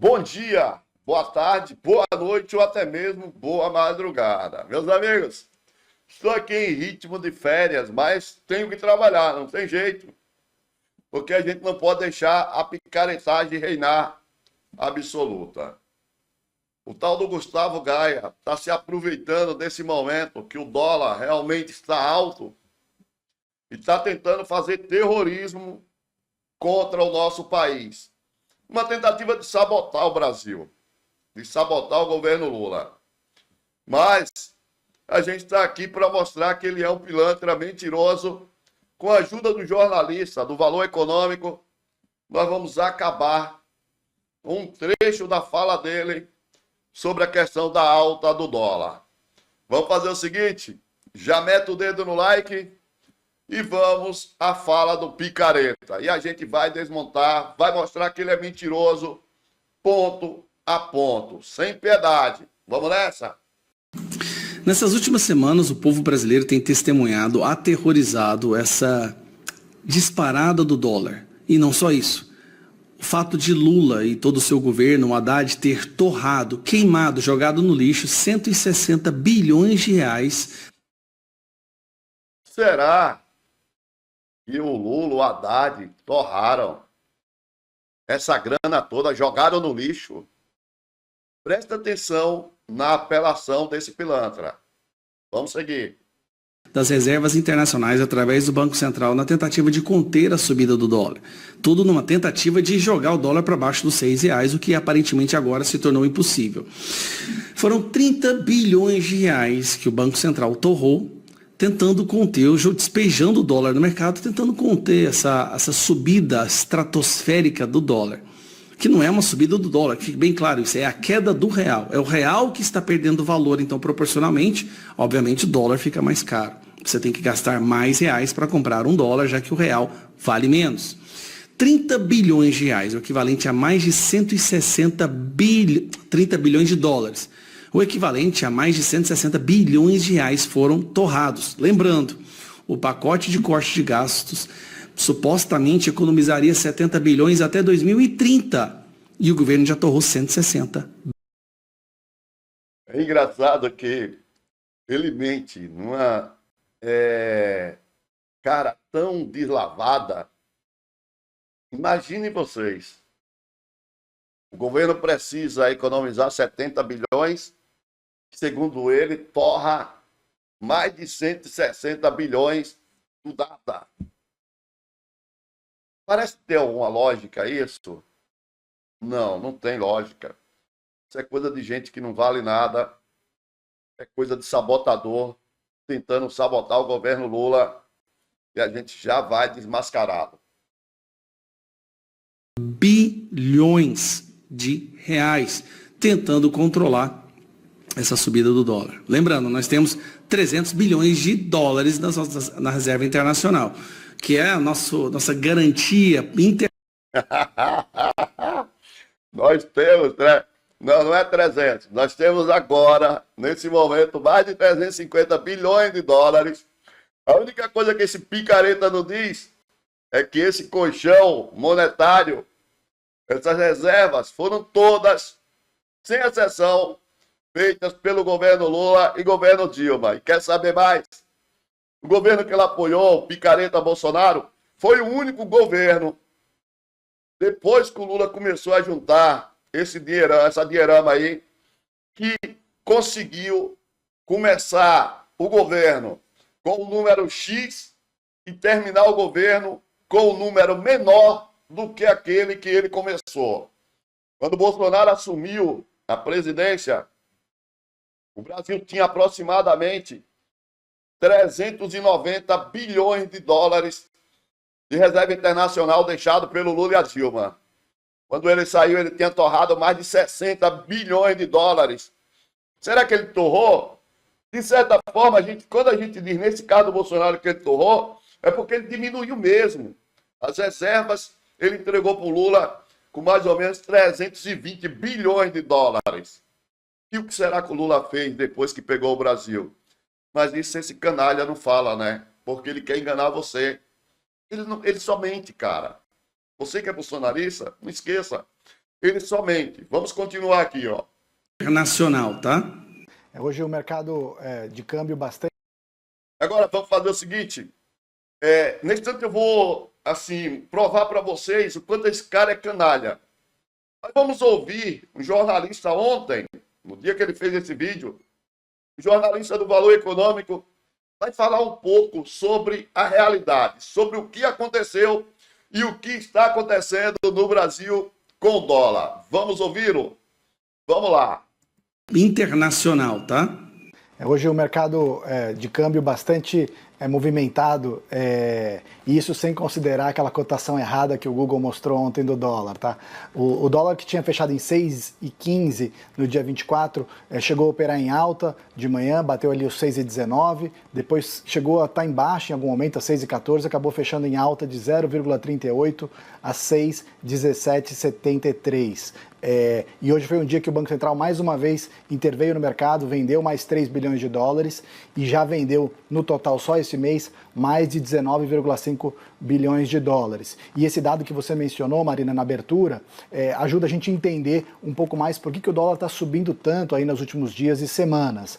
Bom dia, boa tarde, boa noite ou até mesmo boa madrugada. Meus amigos, estou aqui em ritmo de férias, mas tenho que trabalhar, não tem jeito. Porque a gente não pode deixar a picaretagem reinar absoluta. O tal do Gustavo Gaia está se aproveitando desse momento que o dólar realmente está alto e está tentando fazer terrorismo contra o nosso país. Uma tentativa de sabotar o Brasil, de sabotar o governo Lula. Mas a gente está aqui para mostrar que ele é um pilantra mentiroso. Com a ajuda do jornalista, do Valor Econômico, nós vamos acabar um trecho da fala dele sobre a questão da alta do dólar. Vamos fazer o seguinte, já mete o dedo no like e vamos à fala do picareta. E a gente vai desmontar, vai mostrar que ele é mentiroso, ponto a ponto, sem piedade. Vamos nessa? Nessas últimas semanas, o povo brasileiro tem testemunhado, aterrorizado, essa disparada do dólar. E não só isso. O fato de Lula e todo o seu governo, o Haddad, ter torrado, queimado, jogado no lixo 160 bilhões de reais. Será que o Lula, o Haddad, torraram essa grana toda, jogaram no lixo? Presta atenção na apelação desse pilantra. Vamos seguir. Das reservas internacionais através do Banco Central na tentativa de conter a subida do dólar. Tudo numa tentativa de jogar o dólar para baixo dos R$6, o que aparentemente agora se tornou impossível. Foram 30 bilhões de reais que o Banco Central torrou, tentando conter, despejando o dólar no mercado, tentando conter essa subida estratosférica do dólar. Que não é uma subida do dólar, que fique bem claro, isso é a queda do real. É o real que está perdendo valor, então proporcionalmente, obviamente o dólar fica mais caro. Você tem que gastar mais reais para comprar um dólar, já que o real vale menos. 30 bilhões de reais, o equivalente a mais de 30 bilhões de dólares. O equivalente a mais de 160 bilhões de reais foram torrados. Lembrando, o pacote de corte de gastos supostamente economizaria 70 bilhões até 2030. E o governo já torrou 160. É engraçado que ele mente numa cara tão deslavada. Imaginem vocês. O governo precisa economizar 70 bilhões. Segundo ele, torra mais de 160 bilhões do nada. Parece ter alguma lógica isso? Não, não tem lógica. Isso é coisa de gente que não vale nada. É coisa de sabotador, tentando sabotar o governo Lula. E a gente já vai desmascarado. Bilhões de reais tentando controlar essa subida do dólar. Lembrando, nós temos 300 bilhões de dólares na reserva internacional, que é a nossa garantia Nós temos, né? Não é 300. Nós temos agora, nesse momento, mais de 350 bilhões de dólares. A única coisa que esse picareta não diz é que esse colchão monetário, essas reservas, foram todas, sem exceção, feitas pelo governo Lula e governo Dilma. E quer saber mais? O governo que ela apoiou, o picareta Bolsonaro, foi o único governo, depois que o Lula começou a juntar essa dinheirama aí, que conseguiu começar o governo com o número X e terminar o governo com o número menor do que aquele que ele começou. Quando o Bolsonaro assumiu a presidência, o Brasil tinha aproximadamente 390 bilhões de dólares de reserva internacional deixado pelo Lula e a Dilma. Quando ele saiu, ele tinha torrado mais de 60 bilhões de dólares. Será que ele torrou? De certa forma, quando a gente diz nesse caso do Bolsonaro que ele torrou, é porque ele diminuiu mesmo. As reservas ele entregou para o Lula com mais ou menos 320 bilhões de dólares. E o que será que o Lula fez depois que pegou o Brasil? Mas isso esse canalha não fala, né? Porque ele quer enganar você. Ele só mente, cara. Você que é bolsonarista, não esqueça. ele somente. Vamos continuar aqui, ó. Internacional, tá? Hoje o mercado de câmbio bastante... Agora vamos fazer o seguinte, nesse instante eu vou, assim, provar para vocês o quanto esse cara é canalha. Mas vamos ouvir um jornalista ontem, no dia que ele fez esse vídeo, um jornalista do Valor Econômico, vai falar um pouco sobre a realidade, sobre o que aconteceu e o que está acontecendo no Brasil com o dólar. Vamos ouvi-lo? Vamos lá. Internacional, tá? Hoje o mercado de câmbio bastante movimentado, e isso sem considerar aquela cotação errada que o Google mostrou ontem do dólar, tá? O dólar que tinha fechado em 6,15 no dia 24, chegou a operar em alta de manhã, bateu ali os 6,19, depois chegou a estar em baixa em algum momento, a 6,14, acabou fechando em alta de 0,38 a 6,1773. E hoje foi um dia que o Banco Central mais uma vez interveio no mercado, vendeu mais 3 bilhões de dólares e já vendeu no total só esse mês mais de 19,5 bilhões de dólares. E esse dado que você mencionou, Marina, na abertura, ajuda a gente a entender um pouco mais por que o dólar está subindo tanto aí nos últimos dias e semanas.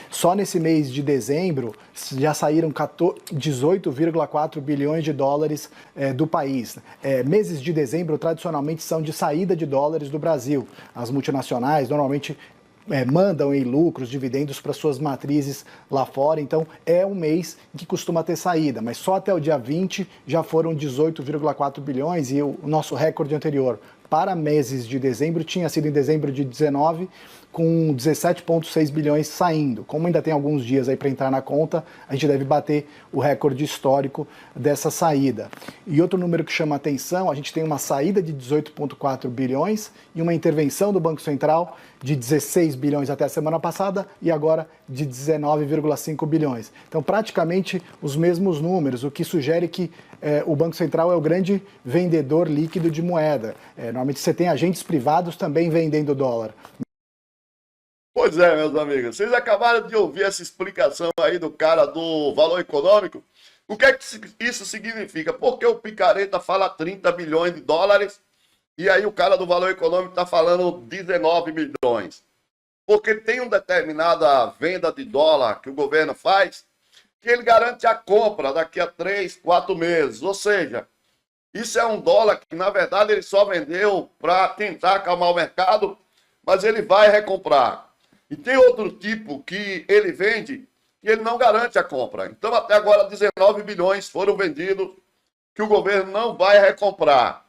Só nesse mês de dezembro já saíram 18,4 bilhões de dólares do país. Meses de dezembro tradicionalmente são de saída de dólares do Brasil. As multinacionais normalmente mandam em lucros, dividendos para suas matrizes lá fora, então é um mês que costuma ter saída, mas só até o dia 20 já foram 18,4 bilhões e o nosso recorde anterior para meses de dezembro tinha sido em dezembro de 19, com 17,6 bilhões saindo. Como ainda tem alguns dias aí para entrar na conta, a gente deve bater o recorde histórico dessa saída. E outro número que chama atenção, a gente tem uma saída de 18,4 bilhões e uma intervenção do Banco Central de 16 bilhões até a semana passada e agora de 19,5 bilhões. Então, praticamente os mesmos números, o que sugere que o Banco Central é o grande vendedor líquido de moeda. Normalmente você tem agentes privados também vendendo dólar. Pois é, meus amigos, vocês acabaram de ouvir essa explicação aí do cara do Valor Econômico. O que é que isso significa? Porque o picareta fala 30 bilhões de dólares e aí o cara do Valor Econômico está falando 19 milhões. Porque tem uma determinada venda de dólar que o governo faz que ele garante a compra daqui a 3, 4 meses. Ou seja, isso é um dólar que, na verdade, ele só vendeu para tentar acalmar o mercado, mas ele vai recomprar. E tem outro tipo que ele vende e ele não garante a compra. Então, até agora, 19 bilhões foram vendidos que o governo não vai recomprar.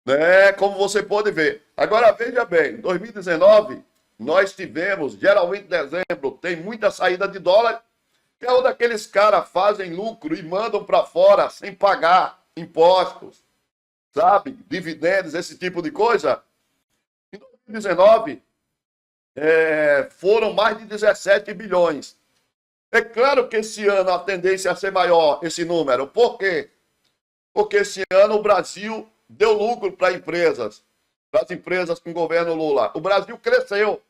Né? Como você pode ver. Agora, veja bem, em 2019, nós tivemos, geralmente em dezembro, tem muita saída de dólar, que é onde aqueles caras fazem lucro e mandam para fora sem pagar impostos, sabe? Dividendos, esse tipo de coisa. Em 2019... foram mais de 17 bilhões. É claro que esse ano a tendência é ser maior, esse número. Por quê? Porque esse ano o Brasil deu lucro para empresas, para as empresas com o governo Lula. O Brasil cresceu.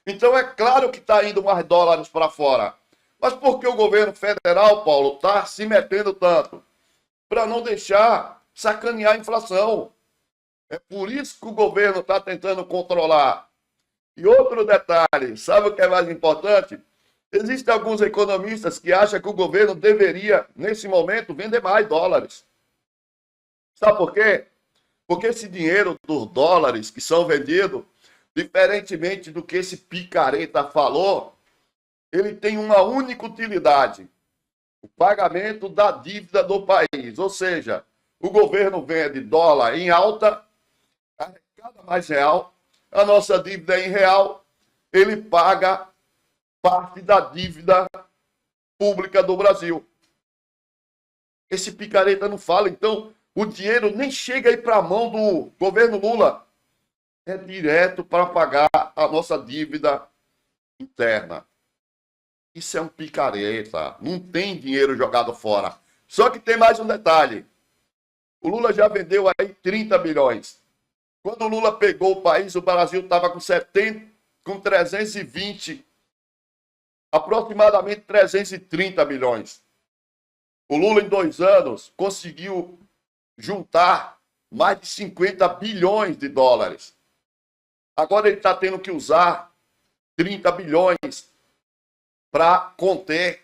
Então é claro que está indo mais dólares para fora. Mas por que o governo federal, Paulo, está se metendo tanto? Para não deixar sacanear a inflação. É por isso que o governo está tentando controlar. E outro detalhe, sabe o que é mais importante? Existem alguns economistas que acham que o governo deveria, nesse momento, vender mais dólares. Sabe por quê? Porque esse dinheiro dos dólares que são vendidos, diferentemente do que esse picareta falou, ele tem uma única utilidade: o pagamento da dívida do país. Ou seja, o governo vende dólar em alta, arrecada mais real, a nossa dívida é em real, ele paga parte da dívida pública do Brasil. Esse picareta não fala, então o dinheiro nem chega aí para a mão do governo Lula. É direto para pagar a nossa dívida interna. Isso é um picareta, não tem dinheiro jogado fora. Só que tem mais um detalhe. O Lula já vendeu aí 30 bilhões. Quando o Lula pegou o país, o Brasil estava com 320, aproximadamente 330 bilhões. O Lula, em 2 anos, conseguiu juntar mais de 50 bilhões de dólares. Agora ele está tendo que usar 30 bilhões para conter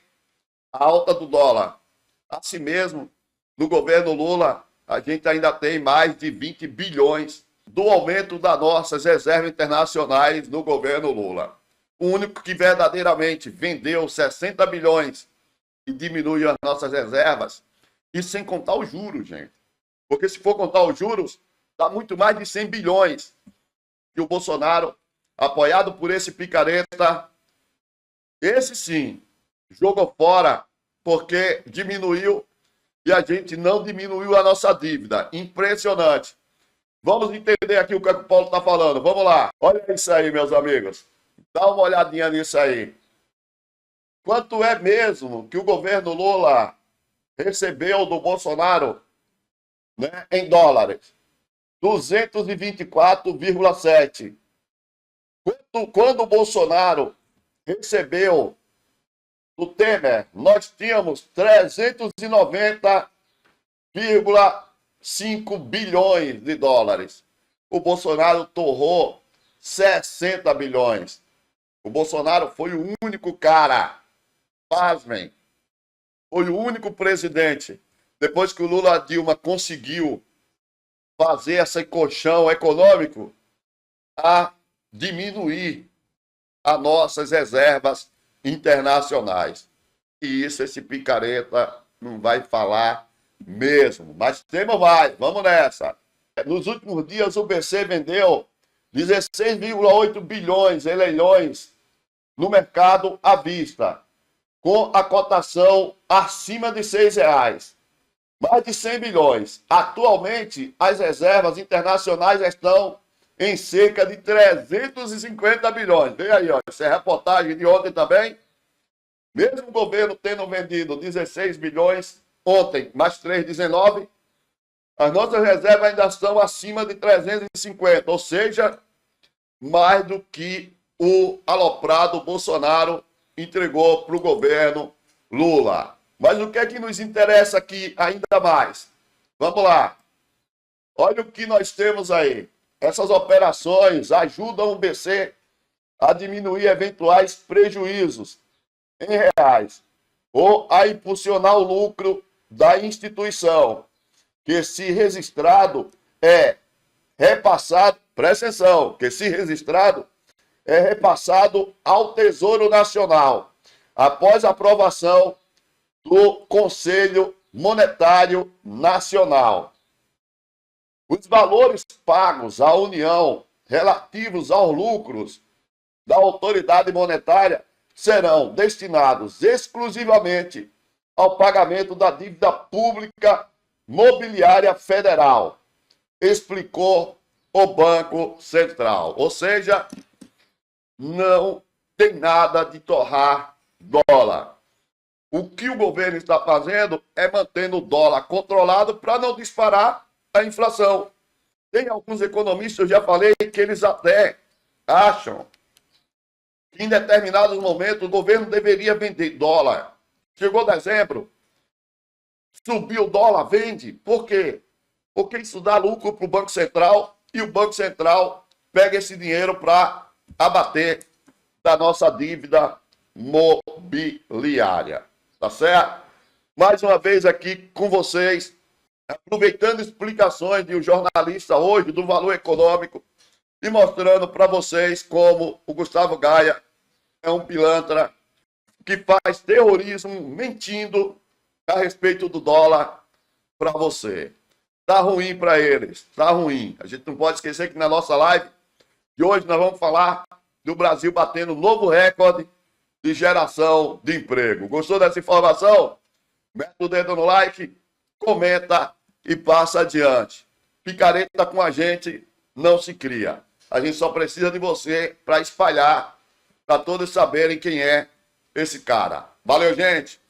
a alta do dólar. Assim mesmo, no governo Lula, a gente ainda tem mais de 20 bilhões do aumento das nossas reservas internacionais no governo Lula. O único que verdadeiramente vendeu 60 bilhões e diminuiu as nossas reservas, e sem contar os juros, gente. Porque se for contar os juros, dá muito mais de 100 bilhões que o Bolsonaro, apoiado por esse picareta, esse sim, jogou fora porque diminuiu e a gente não diminuiu a nossa dívida. Impressionante. Vamos entender aqui o que o Paulo está falando. Vamos lá. Olha isso aí, meus amigos. Dá uma olhadinha nisso aí. Quanto é mesmo que o governo Lula recebeu do Bolsonaro, né, em dólares? 224,7. Quando o Bolsonaro recebeu do Temer, nós tínhamos 390,5 bilhões de dólares. O Bolsonaro torrou 60 bilhões. O Bolsonaro foi o único cara, pasmem, foi o único presidente, depois que o Lula Dilma conseguiu fazer esse colchão econômico, a diminuir as nossas reservas internacionais. E isso esse picareta não vai falar mesmo. Mas temos mais, vamos nessa. Nos últimos dias o BC vendeu 16,8 bilhões em leilões no mercado à vista, com a cotação acima de R$6. Mais de 100 bilhões. Atualmente, as reservas internacionais já estão em cerca de 350 bilhões. Vem aí, ó, essa é a reportagem de ontem também. Mesmo o governo tendo vendido 16 bilhões ontem, mais 3, 19, as nossas reservas ainda estão acima de 350, ou seja, mais do que o aloprado Bolsonaro entregou para o governo Lula. Mas o que é que nos interessa aqui ainda mais? Vamos lá. Olha o que nós temos aí. Essas operações ajudam o BC a diminuir eventuais prejuízos em reais ou a impulsionar o lucro da instituição, que se registrado é repassado, presta atenção, que se registrado é repassado ao Tesouro Nacional, após a aprovação do Conselho Monetário Nacional. Os valores pagos à União relativos aos lucros da autoridade monetária serão destinados exclusivamente ao pagamento da dívida pública mobiliária federal, explicou o Banco Central. Ou seja, não tem nada de torrar dólar. O que o governo está fazendo é mantendo o dólar controlado para não disparar a inflação. Tem alguns economistas, eu já falei, que eles até acham que em determinados momentos o governo deveria vender dólar. Chegou dezembro, subiu o dólar, vende. Por quê? Porque isso dá lucro para o Banco Central e o Banco Central pega esse dinheiro para abater da nossa dívida mobiliária. Tá certo? Mais uma vez aqui com vocês, aproveitando explicações de um jornalista hoje do Valor Econômico e mostrando para vocês como o Gustavo Gaia é um pilantra que faz terrorismo mentindo a respeito do dólar para você. Tá ruim para eles, tá ruim. A gente não pode esquecer que na nossa live de hoje nós vamos falar do Brasil batendo novo recorde de geração de emprego. Gostou dessa informação? Mete o dedo no like, comenta e passa adiante. Picareta com a gente não se cria. A gente só precisa de você para espalhar, para todos saberem quem é esse cara. Valeu, gente!